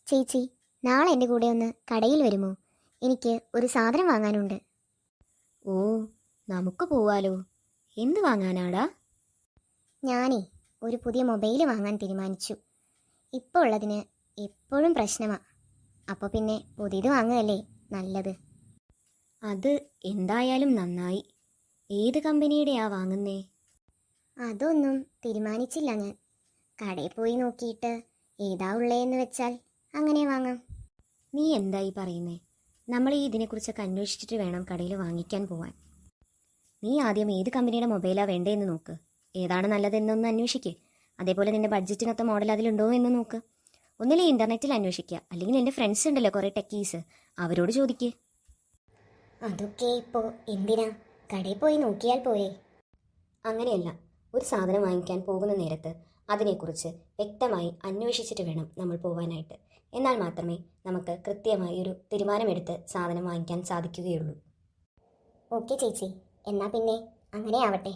ചേച്ചി, നാളെ എൻ്റെ കൂടെ ഒന്ന് കടയിൽ വരുമോ? എനിക്ക് ഒരു സാധനം വാങ്ങാനുണ്ട്. ഓ, നമുക്ക് പോവാലോ. എന്ത് വാങ്ങാനാടാ? ഞാനേ ഒരു പുതിയ മൊബൈൽ വാങ്ങാൻ തീരുമാനിച്ചു. ഇപ്പോൾ ഉള്ളതിന് എപ്പോഴും പ്രശ്നമാണ്. അപ്പോൾ പിന്നെ പുതിയത് വാങ്ങുകയല്ലേ നല്ലത്. അത് എന്തായാലും നന്നായി. ഏത് കമ്പനിയുടെയാ വാങ്ങുന്നേ? അതൊന്നും തീരുമാനിച്ചില്ല ഞാൻ. കടയിൽ പോയി നോക്കിയിട്ട് ഏതാ ഉള്ളതെന്ന് വെച്ചാൽ അങ്ങനെ വാങ്ങാം. നീ എന്തായി പറയുന്നേ? നമ്മൾ ഇതിനെക്കുറിച്ചൊക്കെ അന്വേഷിച്ചിട്ട് വേണം കടയിൽ വാങ്ങിക്കാൻ പോവാൻ. നീ ആദ്യം ഏത് കമ്പനിയുടെ മൊബൈലാണ് വേണ്ടതെന്ന് നോക്ക്. ഏതാണ് നല്ലതെന്നൊന്ന് അന്വേഷിക്ക്. അതേപോലെ നിന്റെ ബഡ്ജറ്റിനൊത്ത മോഡൽ അതിലുണ്ടോ എന്ന് നോക്ക്. ഒന്നിലെ ഇൻ്റർനെറ്റിൽ അന്വേഷിക്കുക, അല്ലെങ്കിൽ എൻ്റെ ഫ്രണ്ട്സ് ഉണ്ടല്ലോ കുറേ ടെക്കീസ്, അവരോട് ചോദിക്ക്. അതൊക്കെ ഇപ്പോൾ എന്തിനാ? കടയിൽ പോയി നോക്കിയാൽ പോരെ? അങ്ങനെയല്ല, ഒരു സാധനം വാങ്ങിക്കാൻ പോകുന്ന നേരത്ത് അതിനെക്കുറിച്ച് വ്യക്തമായി അന്വേഷിച്ചിട്ട് വേണം നമ്മൾ പോകാനായിട്ട്. എന്നാൽ മാത്രമേ നമുക്ക് കൃത്യമായി ഒരു തീരുമാനമെടുത്ത് സാധനം വാങ്ങിക്കാൻ സാധിക്കുകയുള്ളൂ. ഓക്കെ ചേച്ചി, എന്നാൽ പിന്നെ അങ്ങനെ ആവട്ടെ.